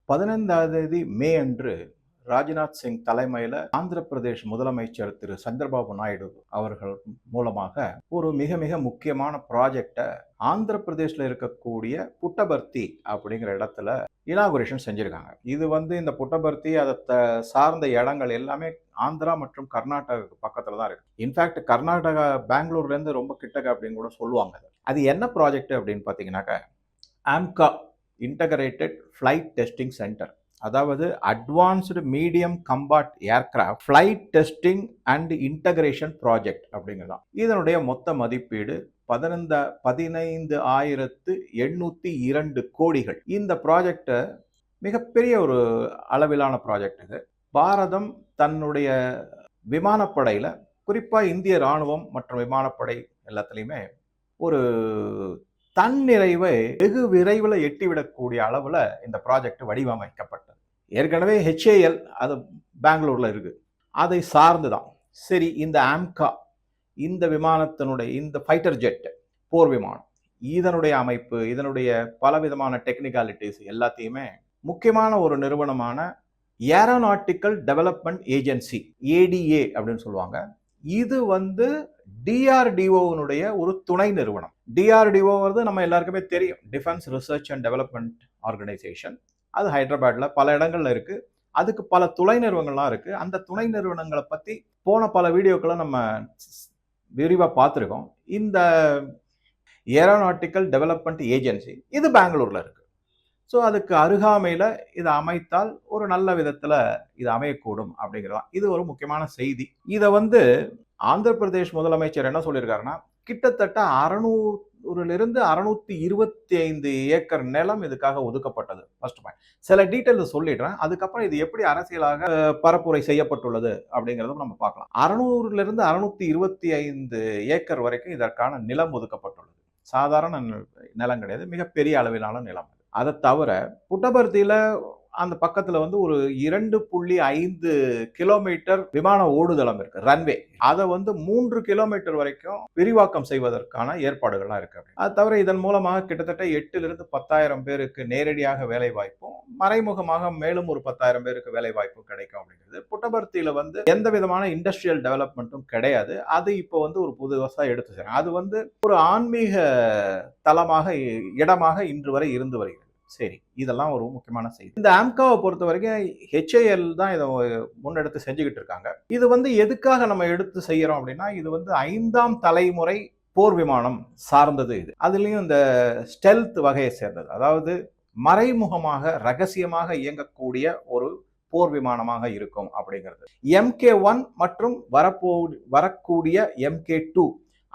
15ஆம் தேதி மே அன்று ராஜ்நாத் சிங் தலைமையில் ஆந்திர பிரதேஷ் முதலமைச்சர் திரு சந்திரபாபு நாயுடு அவர்கள் மூலமாக ஒரு மிக மிக முக்கியமான ப்ராஜெக்டை ஆந்திர பிரதேஷ்ல இருக்கக்கூடிய புட்டபர்த்தி அப்படிங்கிற இடத்துல இனாகுரேஷன் செஞ்சிருக்காங்க. இது இந்த புட்டபர்த்தி அதை சார்ந்த இடங்கள் எல்லாமே ஆந்திரா மற்றும் கர்நாடகாவுக்கு பக்கத்துல தான் இருக்கு. இன்ஃபேக்ட் கர்நாடகா பெங்களூர்ல இருந்து ரொம்ப கிட்டக்க அப்படின்னு கூட சொல்லுவாங்க. அது என்ன ப்ராஜெக்ட் அப்படின்னு பாத்தீங்கன்னாக்க AMCA integrated flight testing centre, அதாவது advanced medium combat aircraft flight testing and integration project அப்படிங்கிறதான். இதனுடைய மொத்த மதிப்பீடு 15,802 கோடிகள். இந்த ப்ராஜெக்ட் மிகப்பெரிய ஒரு அளவிலான ப்ராஜெக்ட். இது பாரதம் தன்னுடைய விமானப்படையில, குறிப்பா இந்திய ராணுவம் மற்றும் விமானப்படை எல்லாத்துலேயுமே ஒரு தன்னிறைவை வெகு விரைவில் எட்டிவிடக்கூடிய அளவுல இந்த ப்ராஜெக்ட் வடிவமைக்கப்பட்டது. ஏற்கனவே HAL அது பெங்களூர்ல இருக்கு, அதை சார்ந்துதான். சரி, இந்த ஆம்கா இந்த விமானத்தினுடைய இந்த ஃபைட்டர் ஜெட் போர் விமானம், இதனுடைய அமைப்பு, இதனுடைய பலவிதமான டெக்னிக்காலிட்டிஸ் எல்லாத்தையுமே முக்கியமான ஒரு நிறுவனமான ஏரோநாட்டிக்கல் டெவலப்மெண்ட் ஏஜென்சி, ADA அப்படின்னு சொல்லுவாங்க. இது DRDOனுடைய ஒரு துணை நிறுவனம். DRDO நம்ம எல்லாருக்குமே தெரியும், defence research and development organisation. அது ஹைதராபாத்ல பல இடங்கள்ல இருக்கு. அதுக்கு பல துணை நிறுவனங்கள்லாம் இருக்கு. அந்த துணை நிறுவனங்களை பத்தி போன பல வீடியோக்களை நம்ம விரிவா பார்த்துருக்கோம். இந்த ஏரோநாட்டிக்கல் டெவலப்மெண்ட் ஏஜென்சி இது பெங்களூர்ல இருக்கு. ஸோ அதுக்கு அருகாமையில் இதை அமைத்தால் ஒரு நல்ல விதத்தில் இது அமையக்கூடும் அப்படிங்கிறதான் இது ஒரு முக்கியமான செய்தி. இதை ஆந்திர பிரதேஷ் முதலமைச்சர் என்ன சொல்லியிருக்காருன்னா, கிட்டத்தட்ட 600லிருந்து 625 ஏக்கர் நிலம் இதுக்காக ஒதுக்கப்பட்டது. First point. சில டீட்டெயில்ஸ் சொல்லிடுறேன், அதுக்கப்புறம் இது எப்படி அரசியலாக பரப்புரை செய்யப்பட்டுள்ளது அப்படிங்கிறதும் நம்ம பார்க்கலாம். 600லிருந்து 625 ஏக்கர் வரைக்கும் இதற்கான நிலம் ஒதுக்கப்பட்டுள்ளது. சாதாரண நிலம் கிடையாது, மிகப்பெரிய அளவிலான நிலம். அதை தவிர புட்டபர்த்தியில அந்த பக்கத்துல ஒரு 2.5 கிலோமீட்டர் விமான ஓடுதளம் இருக்கு, ரன்வே. அதை 3 கிலோமீட்டர் வரைக்கும் விரிவாக்கம் செய்வதற்கான ஏற்பாடுகள்லாம் இருக்கு. அது தவிர இதன் மூலமாக கிட்டத்தட்ட 8லிருந்து 10,000 பேருக்கு நேரடியாக வேலை வாய்ப்பும், மறைமுகமாக மேலும் ஒரு 10,000 பேருக்கு வேலை வாய்ப்பும் கிடைக்கும் அப்படிங்கிறது. புட்டபர்த்தியில எந்த விதமான இண்டஸ்ட்ரியல் டெவலப்மெண்ட்டும் கிடையாது. அது இப்போ ஒரு புது விவசாயம் எடுத்து செய்யறாங்க. அது ஒரு ஆன்மீக தலமாக, இடமாக இன்று வரை இருந்து வருகிறது. சரி, இதெல்லாம் ஒரு முக்கியமான செய்தி. இந்த ஆம்காவை பொறுத்த வரைக்கும் HAL தான் இதை முன்னெடுத்து செஞ்சுக்கிட்டு இருக்காங்க. இது எதுக்காக நம்ம எடுத்து செய்யறோம் அப்படின்னா, இது 5ஆம் தலைமுறை போர் விமானம் சார்ந்தது. இது அதுலயும் இந்த ஸ்டெல்த் வகையை சேர்ந்தது, அதாவது மறைமுகமாக ரகசியமாக இயங்கக்கூடிய ஒரு போர் விமானமாக இருக்கும் அப்படிங்கிறது. MK1 மற்றும் வரக்கூடிய MK2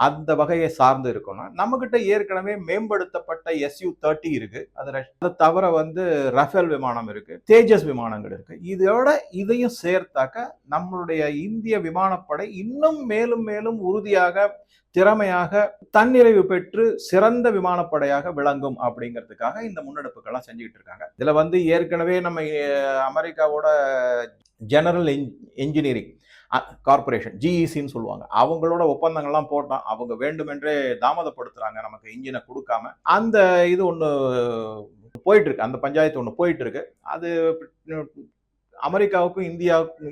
அந்த வகையை சார்ந்து இருக்கணும். நம்ம கிட்ட ஏற்கனவே மேம்படுத்தப்பட்ட Su-30 இருக்கு. அதை தவிர ரஃபேல் விமானம் இருக்கு, தேஜஸ் விமானங்கள் இருக்கு. இதோட இதையும் சேர்த்தாக்க நம்மளுடைய இந்திய விமானப்படை இன்னும் மேலும் மேலும் உறுதியாக, திறமையாக, தன்னிறைவு பெற்று சிறந்த விமானப்படையாக விளங்கும் அப்படிங்கிறதுக்காக இந்த முன்னெடுப்புகள்லாம் செஞ்சுக்கிட்டு இருக்காங்க. இதுல ஏற்கனவே நம்ம அமெரிக்காவோட ஜெனரல் என்ஜினியரிங் கார்பரேஷன், GECன்னு சொல்லுவாங்க, அவங்களோட ஒப்பந்தங்கள்லாம் போட்டோம். அவங்க வேண்டுமென்றே தாமதப்படுத்துறாங்க நமக்கு இன்ஜினை கொடுக்காம. அந்த இது ஒன்று போயிட்டு இருக்கு, அந்த பஞ்சாயத்து ஒன்று போயிட்டு இருக்கு. அது அமெரிக்காவுக்கும்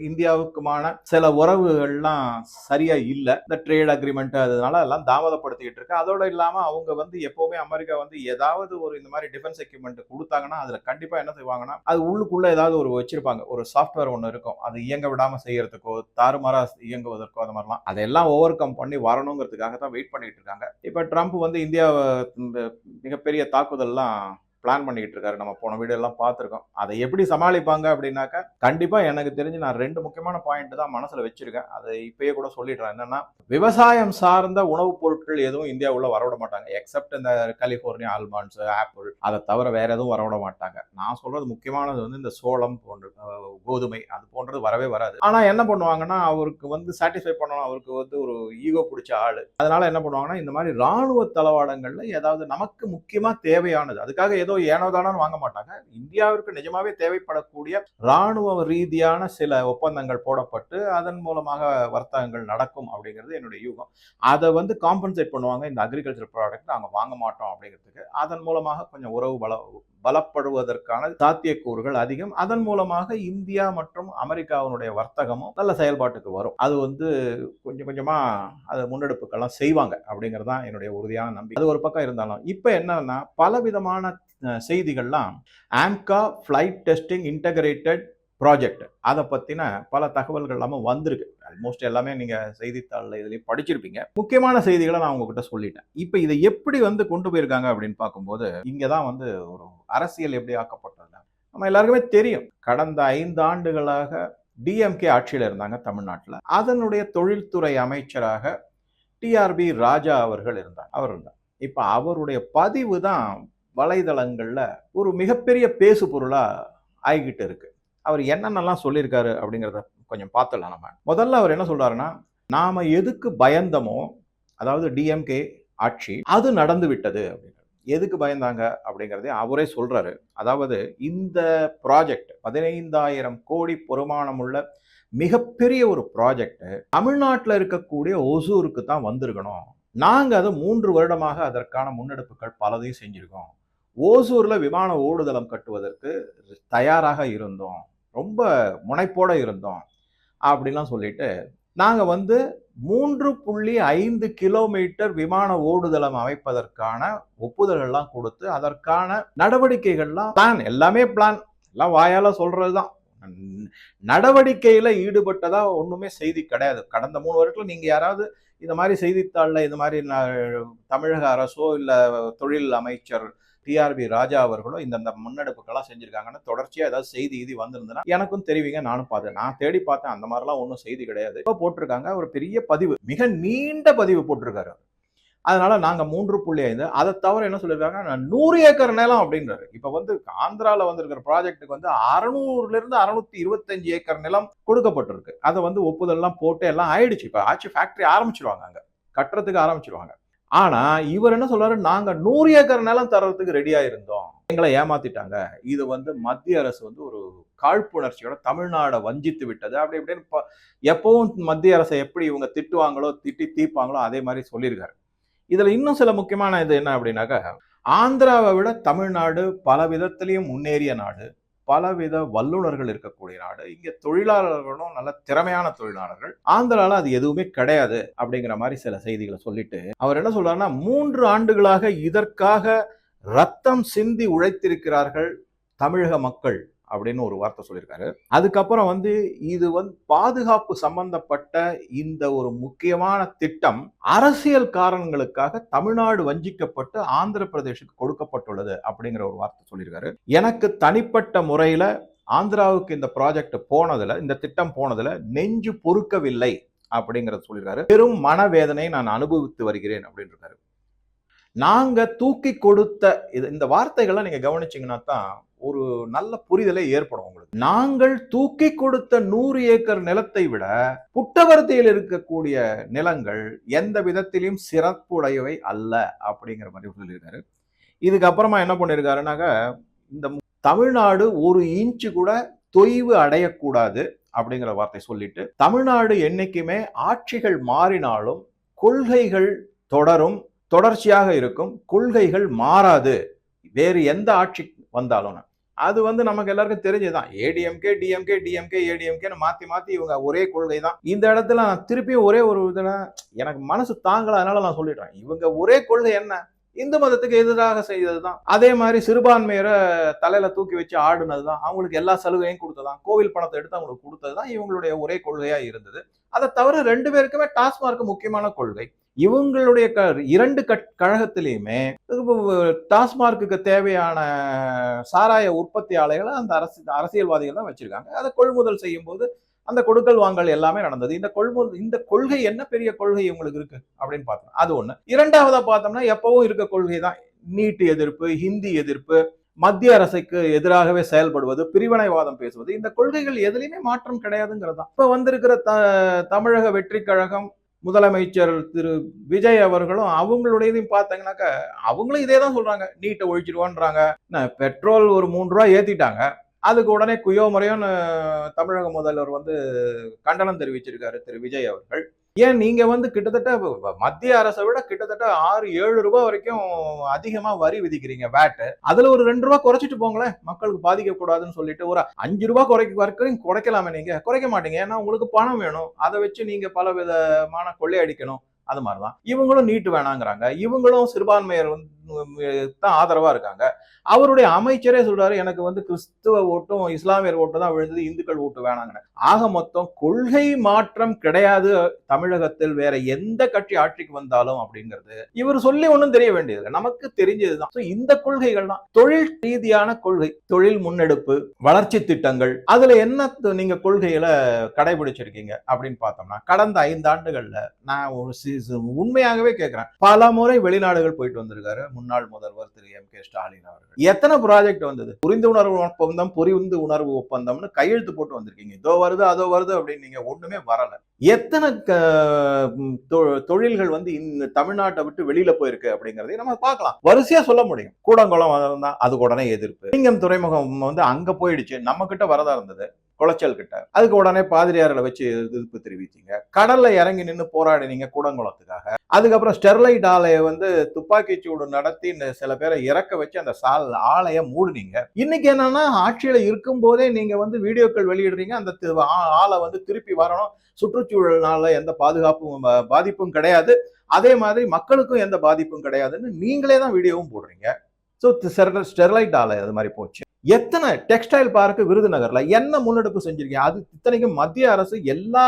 இந்தியாவுக்குமான சில உறவுகள்லாம் சரியா இல்லை. இந்த ட்ரேட் அக்ரிமெண்ட் அதனால எல்லாம் தாமதப்படுத்திக்கிட்டு இருக்கு. அதோட இல்லாம அவங்க எப்பவுமே அமெரிக்கா ஏதாவது ஒரு இந்த மாதிரி டிஃபென்ஸ் எக்யூப்மெண்ட் கொடுத்தாங்கன்னா அதுல கண்டிப்பா என்ன செய்வாங்கன்னா, அது உள்ளுக்குள்ள ஏதாவது ஒரு வச்சிருப்பாங்க, ஒரு சாஃப்ட்வேர் ஒன்று இருக்கும், அது இயங்க விடாம செய்யறதுக்கோ தாறுமாறா இயங்குவதற்கோ அந்த மாதிரிலாம். அதெல்லாம் ஓவர் கம் பண்ணி வரணுங்கிறதுக்காக தான் வெயிட் பண்ணிட்டு இருக்காங்க. இப்ப ட்ரம்ப் இந்தியாவை மிகப்பெரிய தாக்குதல்லாம் பிளான் பண்ணிட்டு இருக்காரு. நம்ம போன வீடியோ எல்லாம் பார்த்துருக்கோம். அதை எப்படி சமாளிப்பாங்க அப்படின்னாக்கா, கண்டிப்பா எனக்கு தெரிஞ்சு நான் 2 முக்கியமான பாயிண்ட் தான் மனசுல வச்சிருக்கேன். அதை இப்பயே கூட சொல்லிடுறேன். என்னன்னா, விவசாயம் சார்ந்த உணவுப் பொருட்கள் எதுவும் இந்தியாவுள்ள வரவிட மாட்டாங்க, எக்ஸப்ட் இந்த கலிபோர்னியா ஆல்மண்ட்ஸ், ஆப்பிள். அதை தவிர வேற எதுவும் வரவிட மாட்டாங்க. நான் சொல்றது முக்கியமானது இந்த சோளம் போன்ற கோதுமை, அது போன்றது வரவே வராது. ஆனா என்ன பண்ணுவாங்கன்னா, அவருக்கு சாட்டிஸ்ஃபை பண்ணணும், அவருக்கு ஒரு ஈகோ பிடிச்ச ஆளு. அதனால என்ன பண்ணுவாங்கன்னா, இந்த மாதிரி ராணுவ தளவாடங்கள்ல ஏதாவது நமக்கு முக்கியமா தேவையானது, அதுக்காக ஏதோ ஏனோதானு வாங்க மாட்டாங்க. இந்தியாவிற்கு நிஜமாவே தேவைப்படக்கூடிய ராணுவ ரீதியான சில ஒப்பந்தங்கள் போடப்பட்டு அதன் மூலமாக வர்த்தகங்கள் நடக்கும் அப்படிங்கிறது என்னுடைய யூகம். அதை காம்பன்சேட் பண்ணுவாங்க இந்த அக்ரிகல்ச்சர் ப்ராடக்ட் நாங்கள் வாங்க மாட்டோம் அப்படிங்கிறதுக்கு. அதன் மூலமாக கொஞ்சம் உறவு பலப்படுவதற்கான சாத்தியக்கூறுகள் அதிகம். அதன் மூலமாக இந்தியா மற்றும் அமெரிக்காவினுடைய வர்த்தகமும் நல்ல செயல்பாட்டுக்கு வரும். அது கொஞ்சம் கொஞ்சமா அது முன்னெடுப்புக்கெல்லாம் செய்வாங்க அப்படிங்கிறது தான் என்னுடைய உறுதியான நம்பிக்கை. அது ஒரு பக்கம் இருந்தாலும் இப்ப என்னன்னா பலவிதமான செய்திகள்லாம் AMCA flight testing integrated project அதை பத்தின பல தகவல்கள் எல்லாமே வந்திருக்கு. ஆல்மோஸ்ட் எல்லாமே நீங்க செய்தித்தாளில் இதுலயும் படிச்சிருப்பீங்க. முக்கியமான செய்திகளை நான் உங்ககிட்ட சொல்லிட்டேன். இப்ப இதை எப்படி கொண்டு போயிருக்காங்க அப்படின்னு பார்க்கும்போது இங்கதான் ஒரு அரசியல் எப்படி ஆக்கப்பட்டது நம்ம எல்லாருக்குமே தெரியும். கடந்த 5 ஆண்டுகளாக டிஎம்கே ஆட்சியில் இருந்தாங்க தமிழ்நாட்டில். அதனுடைய தொழில்துறை அமைச்சராக டிஆர்பி ராஜா அவர்கள் இருந்தார். இப்ப அவருடைய பதிவு தான் வலைதளங்கள்ல ஒரு மிகப்பெரிய பேசு பொருளா ஆகிக்கிட்டு இருக்கு. அவர் என்னென்னலாம் சொல்லியிருக்காரு அப்படிங்கிறத கொஞ்சம் பார்த்துடலாம். நம்ம முதல்ல அவர் என்ன சொல்றாருன்னா, நாம எதுக்கு பயந்தமோ, அதாவது டிஎம்கே ஆட்சி அது நடந்து விட்டது அப்படின்னு. எதுக்கு பயந்தாங்க அப்படிங்கிறதே அவரே சொல்றாரு. அதாவது இந்த ப்ராஜெக்ட் 15,000 கோடி பெருமானம் உள்ள மிகப்பெரிய ஒரு ப்ராஜெக்ட் தமிழ்நாட்டில் இருக்கக்கூடிய ஒசூருக்கு தான் வந்திருக்கணும். நாங்க அதை 3 வருடமாக அதற்கான முன்னெடுப்புகள் பலதையும் செஞ்சிருக்கோம். ஓசூர்ல விமான ஓடுதளம் கட்டுவதற்கு தயாராக இருந்தோம், ரொம்ப முனைப்போட இருந்தோம் அப்படிலாம் சொல்லிட்டு நாங்க 3.5 கிலோமீட்டர் விமான ஓடுதளம் அமைப்பதற்கான ஒப்புதல்கள்லாம் கொடுத்து அதற்கான நடவடிக்கைகள்லாம் பிளான் எல்லாம் வாயால சொல்றதுதான். நடவடிக்கையில ஈடுபட்டதா ஒண்ணுமே செய்தி கிடையாது. கடந்த 3 வருடத்துல நீங்க யாராவது இந்த மாதிரி செய்தித்தாள்ல இந்த மாதிரி தமிழக அரசோ இல்ல தொழில் அமைச்சர் டிஆர்பி ராஜா அவர்களோ இந்த முன்னெடுப்புக்கெல்லாம் செஞ்சிருக்காங்கன்னு தொடர்ச்சியா ஏதாவது செய்தி வந்திருந்ததுன்னா எனக்கும் தெரிவிங்க, நானும் பார்த்தேன். நான் தேடி பார்த்தேன், அந்த மாதிரிலாம் ஒன்றும் செய்தி கிடையாது. இப்போ போட்டிருக்காங்க ஒரு பெரிய பதிவு, மிக நீண்ட பதிவு போட்டிருக்காரு. அதனால நாங்க 3.5 அதை தவிர என்ன சொல்லியிருக்காங்க, 100 ஏக்கர் நிலம் அப்படின்றாரு. இப்ப ஆந்திரால வந்திருக்கிற ப்ராஜெக்டுக்கு 600ல இருந்து 625 ஏக்கர் நிலம் கொடுக்கப்பட்டிருக்கு. அதை ஒப்புதல் எல்லாம் போட்டு எல்லாம் ஆயிடுச்சு. இப்ப ஆட்சி ஃபேக்டரி ஆரம்பிச்சிருவாங்க, அங்க கட்டுறதுக்கு ஆரம்பிச்சிருவாங்க. ஆனா இவர் என்ன சொல்றாரு, நாங்க 100 ஏக்கர் நிலம் தர்றதுக்கு ரெடியா இருந்தோம், எங்களை ஏமாத்திட்டாங்க. இது மத்திய அரசு ஒரு காழ்ப்புணர்ச்சியோட தமிழ்நாடை வஞ்சித்து விட்டது அப்படி இப்படின்னு எப்பவும் மத்திய அரசை எப்படி இவங்க திட்டுவாங்களோ திட்டி தீர்ப்பாங்களோ அதே மாதிரி சொல்லியிருக்காரு. இதுல இன்னும் சில முக்கியமான இது என்ன அப்படின்னாக்கா, ஆந்திராவை விட தமிழ்நாடு பல விதத்திலையும் முன்னேறிய நாடு, பலவித வல்லுநர்கள் இருக்கக்கூடிய நாடு. இங்க தொழிலாளர்களும் நல்ல திறமையான தொழிலாளர்கள். ஆந்திரால அது எதுவுமே கிடையாது அப்படிங்கிற மாதிரி சில செய்திகளை சொல்லிட்டு அவர் என்ன சொல்றாருன்னா, 3 ஆண்டுகளாக இதற்காக ரத்தம் சிந்தி உழைத்திருக்கிறார்கள் தமிழக மக்கள் அப்படின்னு ஒரு வார்த்தை சொல்லியிருக்காரு. அதுக்கப்புறம் இது பாதுகாப்பு சம்பந்தப்பட்ட இந்த ஒரு முக்கியமான திட்டம் அரசியல் காரணங்களுக்காக தமிழ்நாடு வஞ்சிக்கப்பட்டு ஆந்திர பிரதேசுக்கு கொடுக்கப்பட்டுள்ளது அப்படிங்கிற ஒரு வார்த்தை சொல்லியிருக்காரு. எனக்கு தனிப்பட்ட முறையில ஆந்திராவுக்கு இந்த ப்ராஜெக்ட் போனதுல, இந்த திட்டம் போனதுல நெஞ்சு பொறுக்கவில்லை அப்படிங்கறத சொல்லியிருக்காரு. பெரும் மனவேதனை நான் அனுபவித்து வருகிறேன் அப்படின்னு இருக்காரு. நாங்க தூக்கி கொடுத்த இந்த வார்த்தைகளை நீங்க கவனிச்சீங்கன்னா தான் ஒரு நல்ல புரிதலை ஏற்படும் உங்களுக்கு. நாங்கள் தூக்கி கொடுத்த 100 ஏக்கர் நிலத்தை விட புட்டவர்த்தியில் இருக்கக்கூடிய நிலங்கள் எந்த விதத்திலும் சிறப்புடையவை அல்ல அப்படிங்கிற மாதிரி சொல்லியிருக்காரு. இதுக்கப்புறமா என்ன பண்ணிருக்காருனாக்க, இந்த தமிழ்நாடு 1 இன்ச்சு கூட தொய்வு அடையக்கூடாது அப்படிங்கிற வார்த்தை சொல்லிட்டு, தமிழ்நாடு என்னைக்குமே ஆட்சிகள் மாறினாலும் கொள்கைகள் தொடரும், தொடர்ச்சியாக இருக்கும், கொள்கைகள் மாறாது, வேறு எந்த ஆட்சி வந்தாலும். அது நமக்கு எல்லாருக்கும் தெரிஞ்சதுதான். ஏடிஎம்கே டிஎம்கே டிஎம்கே ஏடிஎம்கேன்னு மாத்தி இவங்க ஒரே கொள்கை தான். இந்த இடத்துல நான் திருப்பியும் ஒரே ஒரு இதுல எனக்கு மனசு தாங்கல, அதனால நான் சொல்லிடுறேன். இவங்க ஒரே கொள்கை என்ன, இந்து மதத்துக்கு எதிராக செய்ததுதான். அதே மாதிரி சிறுபான்மையரை தலையில தூக்கி வச்சு ஆடுனதுதான், அவங்களுக்கு எல்லா சலுகையும் கொடுத்ததான், கோவில் பணத்தை எடுத்து அவங்களுக்கு கொடுத்ததுதான் இவங்களுடைய ஒரே கொள்கையா இருந்தது. அதை தவிர 2 பேருக்குமே டாஸ்மார்க் முக்கியமான கொள்கை. இவங்களுடைய 2 கழகத்திலையுமே டாஸ்மார்க்கு தேவையான சாராய உற்பத்தி ஆலைகளை அந்த அரசியல்வாதிகள் தான் வச்சிருக்காங்க. அதை கொள்முதல் செய்யும் போது அந்த கொடுக்கல் வாங்கல் எல்லாமே நடந்தது. இந்த கொள்கை என்ன பெரிய கொள்கை உங்களுக்கு இருக்கு அப்படின்னு பார்த்தோம். அது ஒண்ணு. இரண்டாவதா பார்த்தோம்னா எப்பவும் இருக்க கொள்கை தான் நீட் எதிர்ப்பு, ஹிந்தி எதிர்ப்பு, மத்திய அரசுக்கு எதிராகவே செயல்படுவது, பிரிவினைவாதம் பேசுவது. இந்த கொள்கைகள் எதுலையுமே மாற்றம் கிடையாதுங்கிறதா. இப்ப வந்திருக்கிற தமிழக வெற்றி கழகம் முதலமைச்சர் திரு விஜய் அவர்களும் அவங்களுடையதையும் பார்த்தீங்கன்னாக்க அவங்களும் இதே தான் சொல்றாங்க, நீட்டை ஒழிச்சிடுவான்றாங்க. பெட்ரோல் ஒரு 3 ரூபாய் ஏத்திட்டாங்க, அதுக்கு உடனே குயோ முறையோன்னு தமிழக முதல்வர் கண்டனம் தெரிவிச்சிருக்காரு திரு விஜய் அவர்கள். ஏன் நீங்க வந்து கிட்டத்தட்ட மத்திய அரசை விட கிட்டத்தட்ட 6-7 ரூபாய் வரைக்கும் அதிகமா வரி விதிக்கிறீங்க வேட். அதுல ஒரு 2 ரூபாய் குறைச்சிட்டு போங்களேன், மக்களுக்கு பாதிக்க கூடாதுன்னு சொல்லிட்டு. ஒரு 5 ரூபாய் வரைக்கும் குறைக்கலாமே, நீங்க குறைக்க மாட்டீங்க. ஏன்னா உங்களுக்கு பணம் வேணும், அதை வச்சு நீங்க பல விதமான கொள்ளையடிக்கணும். அது மாதிரிதான் இவங்களும் நீட்டு வேணாங்கிறாங்க, இவங்களும் சிறுபான்மையர் தான் ஆதரவா இருக்காங்க. அவருடைய அமைச்சரே சொல்றாரு, எனக்கு வந்து கிறிஸ்துவ ஓட்டும் இஸ்லாமியர் ஓட்டு தான் விழுந்தது, இந்துக்கள் ஓட்டு வேணாங்க. ஆக மொத்தம் கொள்கை மாற்றம் கிடையாது தமிழகத்தில் வேற எந்த கட்சி ஆட்சிக்கு வந்தாலும் அப்படிங்கிறது இவர் சொல்லி ஒன்றும் தெரிய வேண்டியதில்லை, நமக்கு தெரிஞ்சதுதான். இந்த கொள்கைகள் தான் தொழில் ரீதியான கொள்கை, தொழில் முன்னெடுப்பு, வளர்ச்சி திட்டங்கள். அதுல என்ன நீங்க கொள்கைகளை கடைபிடிச்சிருக்கீங்க அப்படின்னு பார்த்தோம்னா, கடந்த 5 ஆண்டுகள்ல நான் ஒரு உண்மையாகவே கேட்கிறேன், பல முறை வெளிநாடுகள் போயிட்டு வந்திருக்காரு முன்னாள் முதல்வர் திரு M.K. ஸ்டாலின் அவர்கள். எத்தனை ப்ராஜெக்ட் வந்தது, புரிந்துணர்வு ஒப்பந்தம், புரிந்து உணர்வு ஒப்பந்தம்னு கையெழுத்து போட்டு வந்திருக்கீங்க. இதோ வருது அதோ வருது அப்படின்னு நீங்க ஒண்ணுமே வரல. எத்தனை தொழில்கள் வந்து தமிழ்நாட்டை விட்டு வெளியில போயிருக்கு அப்படிங்கறதை நம்ம பார்க்கலாம், வரிசையா சொல்ல முடியும். கூடங்குளம் அது உடனே எதிர்ப்பு. சிங்கம் துறைமுகம் வந்து அங்க போயிடுச்சு, நம்ம கிட்ட வரதா இருந்தது குளச்சல் கிட்ட, அதுக்கு உடனே பாதிரியார்களை வச்சு எதிர்ப்பு தெரிவித்தீங்க. கடல்ல இறங்கி நின்று போராடினீங்க கூடங்குளத்துக்காக. அதுக்கப்புறம் ஸ்டெர்லைட் ஆலையை வந்து துப்பாக்கி சூடு நடத்தி சில பேரை இறக்க வச்சு அந்த ஆலையை மூடுனீங்க. இன்னைக்கு என்னன்னா, ஆட்சியில இருக்கும் போதே நீங்க வந்து வீடியோக்கள் வெளியிடுறீங்க, அந்த ஆலை வந்து திருப்பி வரணும், சுற்றுச்சூழல்னால எந்த பாதிப்பும் கிடையாது, அதே மாதிரி மக்களுக்கும் எந்த பாதிப்பும் கிடையாதுன்னு நீங்களே தான் வீடியோவும் போடுறீங்க. ஸ்டெர்லைட் ஆலை அது மாதிரி போச்சு. எத்தனை டெக்ஸ்டைல் பார்க் விருதுநகர்ல என்ன முன்னெடுப்பு செஞ்சிருக்கீங்க? அது இத்தனைக்கும் மத்திய அரசு எல்லா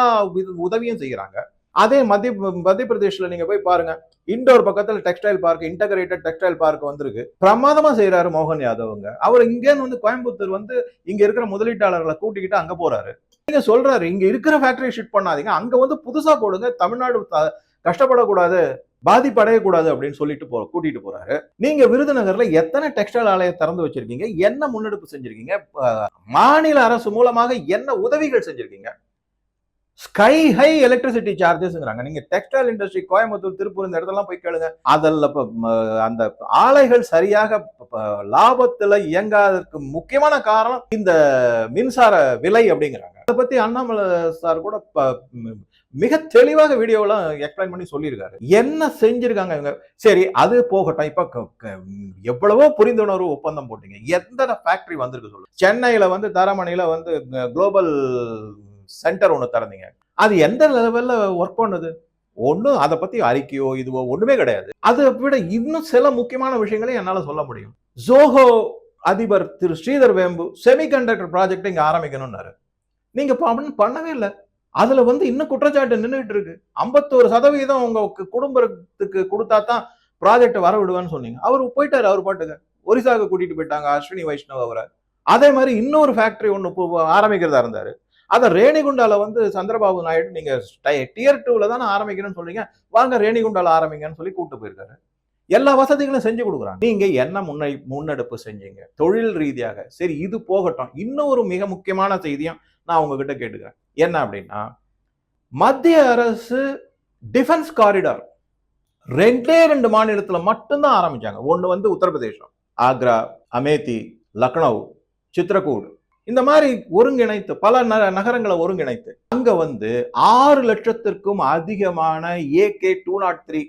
உதவியும் செய்யறாங்க. அதே மத்திய பிரதேஷ்ல நீங்க போய் பாருங்க, இண்டோர் பக்கத்துல textile park, integrated textile park வந்திருக்கு, பிரமாதமா செய்யறாரு மோகன் யாதவ்ங்க. அவர் இங்க வந்து கோயம்புத்தூர் வந்து இங்க இருக்கிற முதலீட்டாளர்களை கூட்டிக்கிட்டு அங்க போறாரு. நீங்க சொல்றாரு, இங்க இருக்கிற ஃபேக்டரி ஷிஃப்ட் பண்ணாதீங்க, அங்க வந்து புதுசா போடுங்க, தமிழ்நாடு கஷ்டப்படக்கூடாது, பாதிப்படையக்கூடாது அப்படின்னு சொல்லிட்டு கூட்டிட்டு போறாரு. நீங்க விருதுநகர்ல எத்தனை டெக்ஸ்டைல் ஆலையை திறந்து வச்சிருக்கீங்க, என்ன முன்னெடுப்பு செஞ்சிருக்கீங்க, மாநில அரசு மூலமாக என்ன உதவிகள் செஞ்சிருக்கீங்க? ஸ்கை ஹை எலக்ட்ரிசிட்டி சார்ஜஸ்ங்கிறாங்க. நீங்க டெக்ஸ்டைல் இண்டஸ்ட்ரி கோயம்புத்தூர், திருப்பூர் இந்த இடத்தெல்லாம் போய் கேளுங்க. அதில் அந்த ஆலைகள் சரியாக லாபத்துல இயங்காததுக்கு முக்கியமான காரணம் இந்த மின்சார விலை அப்படிங்கிறாங்க. அதை பத்தி அண்ணாமலை சார் கூட மிக தெளிவாக வீடியோலாம் எக்ஸ்பிளைன் பண்ணி சொல்லியிருக்காரு. என்ன செஞ்சிருக்காங்க இவங்க? சரி, அது போகட்டும். இப்ப எவ்வளவோ புரிந்துணர்வு ஒப்பந்தம் போட்டீங்க, எந்த ஃபேக்டரி வந்திருக்கு சொல்லு. சென்னையில வந்து தரமணியில வந்து குளோபல் சென்டர் ஒண்ணு திறந்தீங்க, அது எந்த லெவல்ல ஒர்க் பண்ணுது? ஒண்ணும் அதை பத்தி அறிக்கையோ இதுவோ ஒண்ணுமே கிடையாது. அதை விட இன்னும் சில முக்கியமான விஷயங்களை என்னால சொல்ல முடியும். ஜோஹோ அதிபர் திரு ஸ்ரீதர் வேம்பு செமிகண்டக்டர் ப்ராஜெக்ட் இங்க ஆரம்பிக்கணும்னாரு, நீங்க பண்ணவே இல்லை. அதுல வந்து இன்னும் குற்றச்சாட்டு நின்றுட்டு இருக்கு. 51% உங்க குடும்பத்துக்கு கொடுத்தா தான் ப்ராஜெக்ட் வர விடுவேன்னு சொன்னீங்க. அவரு போயிட்டாரு, அவர் பாட்டுக்கு ஒரிசாவுக்கு கூட்டிட்டு போயிட்டாங்க அஸ்வினி வைஷ்ணவ் அவரை. அதே மாதிரி இன்னொரு ஃபேக்டரி ஒண்ணு ஆரம்பிக்கிறதா இருந்தாரு, அத ரேணிகுண்டால வந்து சந்திரபாபு நாயுடு நீங்க டியர் 2ல தானே ஆரம்பிக்கணும்னு சொல்றீங்க, வாங்க ரேணிகுண்டால ஆரம்பிங்கன்னு சொல்லி கூட்டு போயிருக்காரு. எல்லா வசதிகளும் செஞ்சு கொடுக்குறாங்க. நீங்க என்ன முன்னெடுப்பு செஞ்சீங்க தொழில் ரீதியாக? சரி, இது போகட்டும். இன்னும் ஒரு மிக முக்கியமான செய்தியும் நான் உங்ககிட்ட கேட்டுக்கிறேன். என்ன அப்படின்னா, மத்திய அரசு டிஃபென்ஸ் காரிடார் 2 மாநிலத்துல மட்டும்தான் ஆரம்பிச்சாங்க. ஒண்ணு வந்து உத்தரப்பிரதேசம், ஆக்ரா, அமேதி, லக்னோ, சித்ரகூட், இந்த மாதிரி ஒருங்கிணைத்து பல நகரங்களை ஒருங்கிணைத்து அங்க வந்து 6 லட்சத்திற்கும் அதிகமான AK-203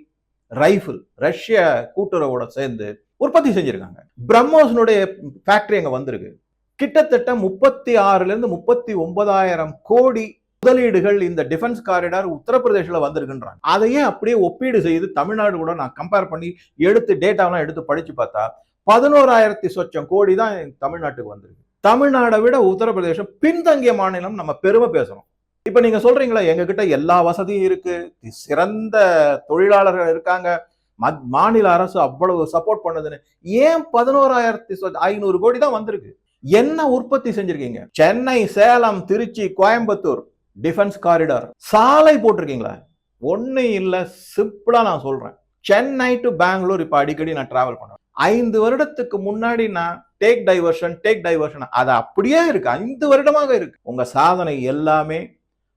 ரைபிள் ரஷ்ய கூட்டுறவோட சேர்ந்து உற்பத்தி செஞ்சிருக்காங்க. பிரம்மோஸ்னுடைய ஃபேக்டரி அங்க வந்திருக்கு. கிட்டத்தட்ட 36,000-39,000 கோடி முதலீடுகள் இந்த டிஃபென்ஸ் காரிடார் உத்தரப்பிரதேசல வந்திருக்குன்றாங்க. அதையே அப்படியே ஒப்பீடு செய்து தமிழ்நாடு கூட நான் கம்பேர் பண்ணி எடுத்து டேட்டாலாம் எடுத்து படிச்சு பார்த்தா 11,000 சொச்சம் கோடி தான் தமிழ்நாட்டுக்கு வந்திருக்கு. தமிழ்நாடை விட உத்தரப்பிரதேசம் பின்தங்கிய மாநிலம் நம்ம பெருமை பேசுறோம். இப்ப நீங்க சொல்றீங்களா, எங்க கிட்ட எல்லா வசதியும் இருக்கு, சிறந்த தொழிலாளர்கள் இருக்காங்க, மாநில அரசு அவ்வளவு சப்போர்ட் பண்ணுதுன்னு. ஏன் 11,500 கோடி தான் வந்திருக்கு? என்ன உற்பத்தி செஞ்சிருக்கீங்க? சென்னை, சேலம், திருச்சி, கோயம்புத்தூர் டிஃபென்ஸ் காரிடார் சாலை போட்டிருக்கீங்களா? ஒண்ணு இல்ல. சிம்பிளா நான் சொல்றேன், சென்னை டு பெங்களூர் இப்ப அடிக்கடி நான் டிராவல் பண்ணுவேன். 5 வருடத்துக்கு முன்னாடி நான் டேக் டைவர்ஷன் அது அப்படியே இருக்கு, 5 வருடமாக இருக்கு. உங்க சாதனை எல்லாமே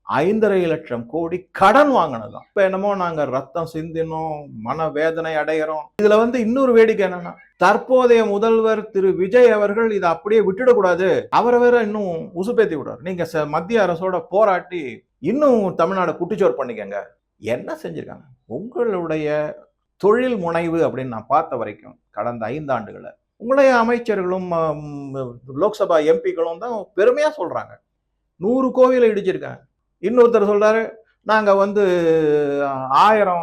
5.5 லட்சம் கோடி கடன் வாங்கினதுதான். இப்ப என்னமோ நாங்க ரத்தம் சிந்தினோம், மன வேதனை அடைகிறோம். இதுல வந்து இன்னொரு வேடிக்கை என்னன்னா, தற்போதைய முதல்வர் திரு விஜய் அவர்கள் இதை அப்படியே விட்டுடக்கூடாது, அவரை வேற இன்னும் உசுப்பேத்தி விடுறாரு. நீங்க மத்திய அரசோட போராட்டி இன்னும் தமிழ்நாடு குட்டிச்சோர் பண்ணிக்கங்க, என்ன செஞ்சிருக்காங்க? உங்களுடைய தொழில் முனைவு அப்படின்னு நான் பார்த்த வரைக்கும் கடந்த 5 ஆண்டுகள உங்களுடைய அமைச்சர்களும் லோக்சபா எம்பிக்களும் தான் பெருமையா சொல்றாங்க. 100 கோவில இடிச்சிருக்காங்க. இன்னொருத்தர் சொல்றாரு, நாங்க வந்து 1000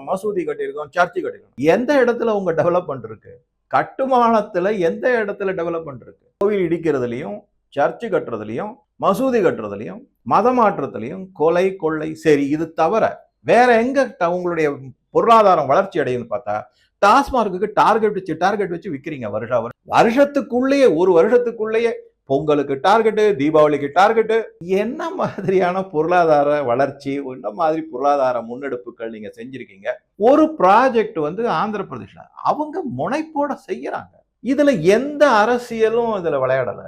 மசூதி கட்டியிருக்கோம், சர்ச் கட்டியிருக்கோம். எந்த இடத்துல உங்க டெவலப்மெண்ட் இருக்கு? கட்டுமானத்துல எந்த இடத்துல டெவலப்மெண்ட் இருக்கு? கோவில் இடிக்கிறதுலயும், சர்ச் கட்டுறதுலயும், மசூதி கட்டுறதுலயும், மத மாற்றத்திலையும், கொலை, கொள்ளை, சரி இது தவிர வேற எங்க உங்களுடைய பொருளாதாரம் வளர்ச்சி அடையுதுன்னு பார்த்தா, டாஸ்மார்க்கு டார்கெட் வச்சு விக்கிறீங்க வருஷத்துக்குள்ளேயே ஒரு வருஷத்துக்குள்ளேயே பொங்கலுக்கு டார்கெட்டு, தீபாவளிக்கு டார்கெட்டு. என்ன மாதிரியான பொருளாதார வளர்ச்சி, என்ன மாதிரி பொருளாதார முன்னெடுப்புகள் நீங்க செஞ்சிருக்கீங்க? ஒரு ப்ராஜெக்ட் வந்து ஆந்திர பிரதேஷ்ல அவங்க முனைப்போட செய்யறாங்க. இதுல எந்த அரசியலும் இதுல விளையாடல.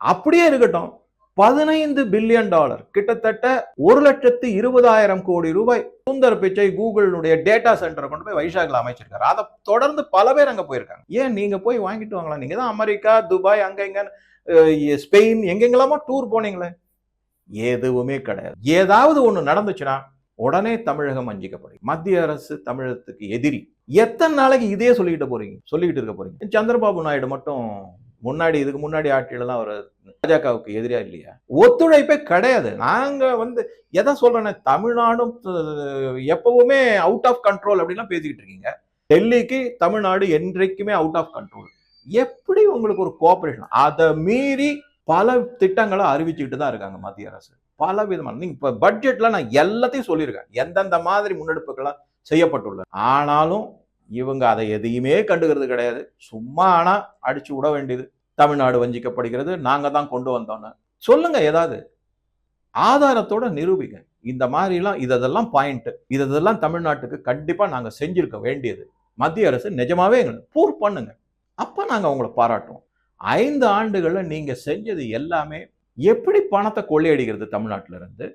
அப்படியே இருக்கட்டும். $15 பில்லியன் கிட்டத்தட்ட 1,20,000 கோடி ரூபாய் சுந்தர் பிச்சை கூகுளுடைய டேட்டா சென்டரை கொண்டு போய் வைஷாக்ல அமைச்சிருக்காரு. அதை தொடர்ந்து பல பேர் அங்க போயிருக்காங்க. ஏன் நீங்க போய் வாங்கிட்டு வாங்கலாம்? நீங்க தான் அமெரிக்கா, துபாய், அங்க இங்க ஸ்பெயின் எங்கெங்கெல்லாமோ டூர் போனீங்களே, எதுவுமே கிடையாது. ஏதாவது ஒண்ணு நடந்துச்சுன்னா உடனே தமிழகம் வஞ்சிக்கப்படும். மத்திய அரசு தமிழகத்துக்கு எதிரி. எத்தனை நாளைக்கு இதே சொல்லிக்கிட்டு இருக்க போறீங்க? சந்திரபாபு நாயுடு மட்டும் இதுக்கு முன்னாடி ஆட்சியிலாம் அவர் பாஜகவுக்கு எதிரியா இல்லையா? ஒத்துழைப்பே கிடையாது. நாங்க வந்து எதை சொல்றேன்னா, தமிழ்நாடும் எப்பவுமே அவுட் ஆஃப் கண்ட்ரோல் அப்படின்லாம் பேசிக்கிட்டு இருக்கீங்க. டெல்லிக்கு தமிழ்நாடு என்றைக்குமே அவுட் ஆஃப் கண்ட்ரோல். எப்படி உங்களுக்கு ஒரு கோஆபரேஷன்? அதை மீறி பல திட்டங்களை அறிவிச்சுக்கிட்டு தான் இருக்காங்க மத்திய அரசு. பல விதமான நீங்க இப்ப பட்ஜெட்ல நான் எல்லாத்தையும் சொல்லியிருக்கேன், எந்தெந்த மாதிரி முன்னெடுப்புகள்லாம் செய்யப்பட்டுள்ளது. ஆனாலும் இவங்க அதை எதையுமே கண்டுக்கிறது கிடையாது. சும்மா ஆனா அடிச்சு விட வேண்டியது. தமிழ்நாடு வஞ்சிக்கப்படுகிறது, நாங்க தான் கொண்டு வந்தோம்னு சொல்லுங்க. ஏதாவது ஆதாரத்தோட நிரூபிங்க. இந்த மாதிரிலாம் இதெல்லாம் பாயிண்ட், இதெல்லாம் தமிழ்நாட்டுக்கு கண்டிப்பா நாங்க செஞ்சிருக்க வேண்டியது. மத்திய அரசு நிஜமாவே ப்ரூவ் பண்ணுங்க. அப்ப நாங்க உங்களை பாராட்டுவோம். 5 ஆண்டுகள்ல நீங்க செஞ்சது எல்லாமே எப்படி பணத்தை கொள்ளையடிக்கிறது தமிழ்நாட்டில இருந்து.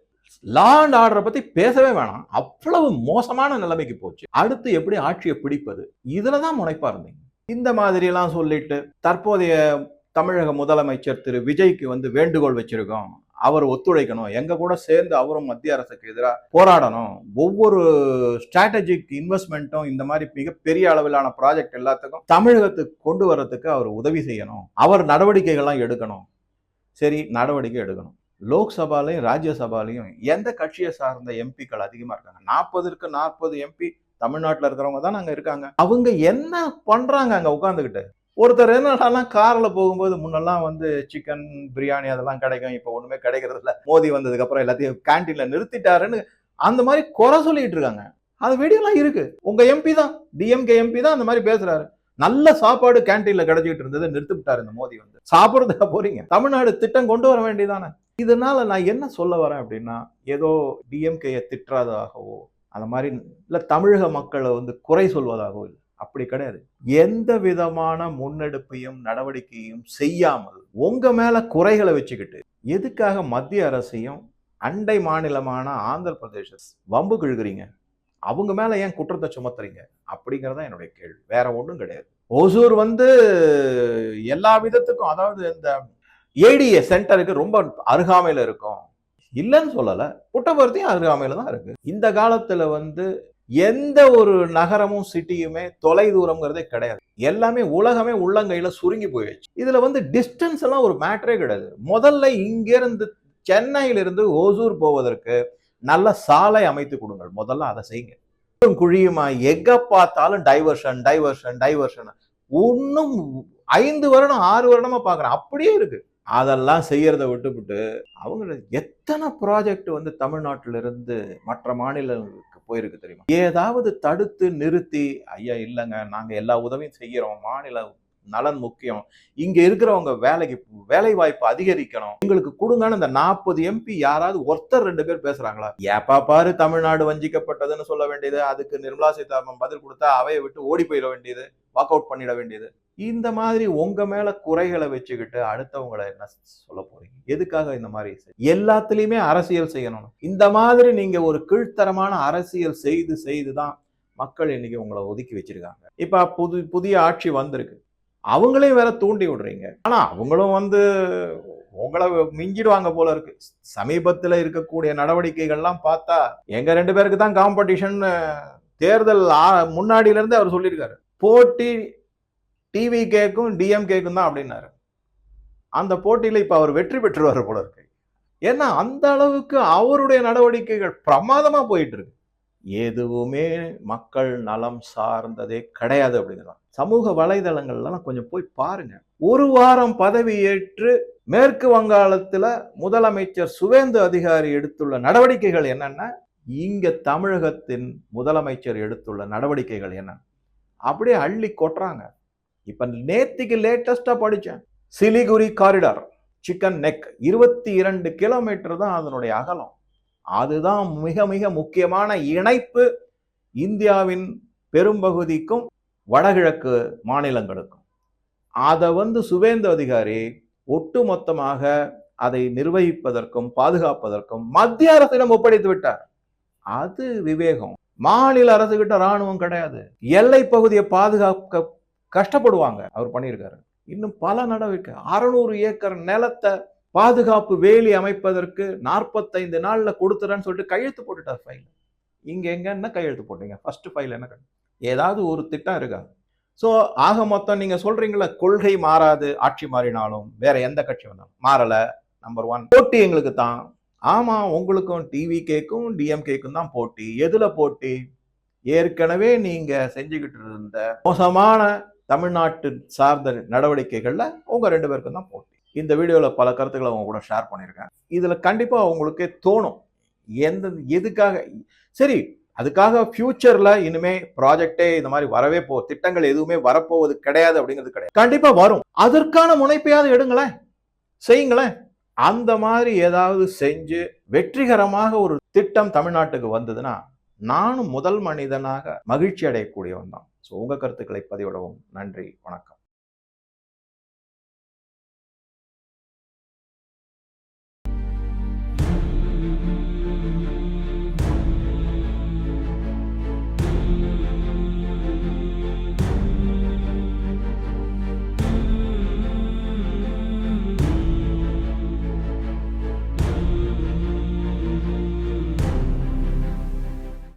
லா அண்ட் ஆர்டரை பத்தி பேசவே வேணாம். அவ்வளவு மோசமான நிலைமைக்கு போச்சு. அடுத்து எப்படி ஆட்சியை பிடிப்பது, இதுலதான் முனைப்பா இருந்தீங்க. இந்த மாதிரி எல்லாம் சொல்லிட்டு தற்போதைய தமிழக முதலமைச்சர் திரு விஜய்க்கு வந்து வேண்டுகோள் வச்சிருக்கோம். அவர் ஒத்துழைக்கணும், எங்க கூட சேர்ந்து அவரும் மத்திய அரசுக்கு எதிராக போராடணும். ஒவ்வொரு ஸ்ட்ராட்டஜிக் இன்வெஸ்ட்மெண்ட்டும் இந்த மாதிரி மிகப்பெரிய அளவிலான ப்ராஜெக்ட் எல்லாத்துக்கும் தமிழகத்துக்கு கொண்டு வர்றதுக்கு அவர் உதவி செய்யணும். அவர் நடவடிக்கைகள்லாம் எடுக்கணும். சரி, நடவடிக்கை எடுக்கணும். லோக்சபாலையும் ராஜ்யசபாலையும் எந்த கட்சியை சார்ந்த எம்பிக்கள் அதிகமா இருக்காங்க? 40க்கு 40 எம்பி தமிழ்நாட்டில் இருக்கிறவங்க தான் அங்க இருக்காங்க. அவங்க என்ன பண்றாங்க அங்க உட்காந்துக்கிட்டு? ஒருத்தர் என்னன்னா கார்ல போகும்போது முன்னெல்லாம் வந்து சிக்கன் பிரியாணி அதெல்லாம் கிடைக்கும், இப்ப ஒண்ணுமே கிடைக்கிறது இல்ல, மோடி வந்ததுக்கு அப்புறம் எல்லாத்தையும் கேன்டீன்ல நிறுத்திட்டாருன்னு அந்த மாதிரி குறை சொல்லிட்டு இருக்காங்க. அது வீடியோலாம் இருக்கு. உங்க எம்பி தான், டிஎம்கே எம்பி தான் அந்த மாதிரி பேசுறாரு. நல்ல சாப்பாடு கேன்டீன்ல கிடைச்சிட்டு இருந்ததை நிறுத்தி விட்டாரு இந்த மோடி வந்து. சாப்பிடுறதுக்கு போறீங்க? தமிழ்நாடு திட்டம் கொண்டு வர வேண்டியதானே? இதனால நான் என்ன சொல்ல வரேன் அப்படின்னா, ஏதோ டிஎம்கே திட்டுறதாகவோ அந்த மாதிரி இல்ல, தமிழக மக்களை வந்து குறை சொல்வதாகவோ இல்லை. அப்படி கிடையாது. எந்த விதமான முன்னெடுப்பையும் நடவடிக்கையும் செய்யாமல் உங்க மேல குறைகளை வச்சுக்கிட்டு எதுக்காக மத்திய அரசையும் அண்டை மாநிலமான ஆந்திர பிரதேச வம்பு கிழக்குறீங்க? அவங்க மேல ஏன் குற்றத்தை சுமத்துறீங்க அப்படிங்கறத என்னுடைய கேள்வி. வேற ஒன்றும் கிடையாது. ஓசூர் வந்து எல்லா விதத்துக்கும், அதாவது இந்த ஏடிஏ சென்டருக்கு ரொம்ப அருகாமையில இருக்கும், இல்லைன்னு சொல்லல. புட்டபர்த்தியும் அருகாமையில தான் இருக்கு. இந்த காலத்துல வந்து எந்த ஒரு நகரமும் சிட்டியுமே தொலை தூரம்ங்கிறதே கிடையாது. எல்லாமே உலகமே உள்ளங்கையில சுருங்கி போயிடுச்சு. இதுல வந்து டிஸ்டன்ஸ் எல்லாம் ஒரு மேட்டரே கிடையாது. முதல்ல இங்க இருந்து சென்னையிலிருந்து ஓசூர் போவதற்கு நல்ல சாலை அமைத்து கொடுங்கள். முதல்ல அதை செய்யுங்க. குழியுமா எங்க பார்த்தாலும் டைவர்ஷன். ஒன்னும் 5 வருடம் 6 வருடமா பாக்குறேன், அப்படியே இருக்கு. அதெல்லாம் செய்யறதை விட்டுவிட்டு அவங்க எத்தனை ப்ராஜெக்ட் வந்து தமிழ்நாட்டில இருந்து மற்ற மாநிலங்களுக்கு போயிருக்கு தெரியுமா? ஏதாவது தடுத்து நிறுத்தி, ஐயா இல்லைங்க நாங்க எல்லா உதவியும் செய்யறோம், மாநில நலன் முக்கியம், இங்க இருக்கிறவங்க வேலை வாய்ப்பு அதிகரிக்கணும், எங்களுக்கு கொடுங்கன்னு இந்த 40 எம்பி யாராவது ஒருத்தர் 2 பேர் பேசுறாங்களா? ஏப்பா பாரு தமிழ்நாடு வஞ்சிக்கப்பட்டதுன்னு சொல்ல வேண்டியது, அதுக்கு நிர்மலா சீதாராமன் பதில் கொடுத்தா அவையை விட்டு ஓடி போயிட வேண்டியது, வாக் அவுட் பண்ணிட வேண்டியது. இந்த மாதிரி உங்க மேல குறைகளை வச்சுக்கிட்டு அடுத்தவங்களை என்ன சொல்ல போறீங்க? எதுக்காக இந்த மாதிரி எல்லாத்துலயுமே அரசியல் செய்யணும்? இந்த மாதிரி நீங்க ஒரு கீழ்த்தரமான அரசியல் செய்துதான் மக்கள் இன்னைக்கு உங்களை ஒதுக்கி வச்சிருக்காங்க. இப்ப புதிய ஆட்சி வந்திருக்கு, அவங்களையும் வேற தூண்டி விடுறீங்க. ஆனா அவங்களும் வந்து உங்களை மிஞ்சிடுவாங்க போல இருக்கு. சமீபத்தில் இருக்கக்கூடிய நடவடிக்கைகள்லாம் பார்த்தா எங்க 2 பேருக்கு தான் காம்படிஷன் தேர்தல் முன்னாடியில இருந்து அவர் சொல்லியிருக்காரு. போட்டி டிவி கேக்கும் டிஎம்கேக்கும் தான் அப்படின்னாரு. அந்த போட்டியில இப்ப அவர் வெற்றி பெற்றுவார் போல இருக்கு. ஏன்னா அந்த அளவுக்கு அவருடைய நடவடிக்கைகள் பிரமாதமா போயிட்டு இருக்கு. எதுவுமே மக்கள் நலம் சார்ந்ததே கிடையாது அப்படிங்கிறான். சமூக வலைதளங்கள்லாம் கொஞ்சம் போய் பாருங்க. ஒரு வாரம் பதவி ஏற்று மேற்கு வங்காளத்துல முதலமைச்சர் சுவேந்து அதிகாரி எடுத்துள்ள நடவடிக்கைகள் என்னன்னா, இங்க தமிழகத்தின் முதலமைச்சர் எடுத்துள்ள நடவடிக்கைகள் என்ன அப்படியே அள்ளி கொட்டுறாங்க. இப்ப நேத்திக்கு லேட்டஸ்டா படிச்சேன். Siliguri corridor chicken neck 22 kilometre தான் அதனுடைய அகலம். அதுதான் மிக மிக முக்கியமான இணைப்பு இந்தியாவின் பெரும்பகுதிக்கும் வடகிழக்கு மாநிலங்களுக்கும். அதை சுவேந்து அதிகாரி ஒட்டுமொத்தமாக அதை நிர்வகிப்பதற்கும் பாதுகாப்பதற்கும் மத்திய அரசிடம் ஒப்படைத்து விட்டார். அது விவேகம். மாநில அரசுகிட்ட ராணுவம் கிடையாது. எல்லை பகுதியை பாதுகாக்க கஷ்டப்படுவாங்க. அவர் பண்ணியிருக்காரு. இன்னும் பல நடவடிக்கை. 600 ஏக்கர் நிலத்தை பாதுகாப்பு வேலி அமைப்பதற்கு 45 நாள்ல கொடுத்துறேன்னு சொல்லிட்டு கையெழுத்து போட்டுட்டார் ஃபைல். இங்க என்ன கையெழுத்து போட்டீங்க? ஃபர்ஸ்ட் ஃபைல் என்ன? ஏதாவது ஒரு திட்டம் இருக்கா? சோ ஆக மொத்தம் நீங்க சொல்றீங்களா கொள்கை மாறாது, ஆட்சி மாறினாலும் வேற எந்த கட்சி வந்தாலும் மாறல. நம்பர் 1 போட்டி எங்களுக்கு தான். ஆமா, உங்களுக்கும் டிவிகேக்கும் டிஎம்கேக்கும் தான் போட்டி. எதுல போட்டி? ஏற்கனவே நீங்க செஞ்சுக்கிட்டு இருந்த மோசமான தமிழ்நாட்டு சார்ந்த நடவடிக்கைகள்ல உங்க 2 பேருக்கும் தான் போட்டி. இந்த வீடியோல பல கருத்துக்களை அவங்க கூட ஷேர் பண்ணியிருக்கேன். இதுல கண்டிப்பா உங்களுக்கே தோணும் எதுக்காக. சரி, அதுக்காக ஃபியூச்சர்ல இனிமே ப்ராஜெக்டே இந்த மாதிரி வரவே திட்டங்கள் எதுவுமே வரப்போவது கிடையாது அப்படிங்கிறது கிடையாது. கண்டிப்பா வரும். அதற்கான முனைப்பையாவது எடுங்களேன், செய்யுங்களேன். அந்த மாதிரி ஏதாவது செஞ்சு வெற்றிகரமாக ஒரு திட்டம் தமிழ்நாட்டுக்கு வந்ததுன்னா நானும் முதல் மனிதனாக மகிழ்ச்சி அடையக்கூடியவன் தான். உங்க கருத்துக்களை பதிவிடவும். நன்றி, வணக்கம்.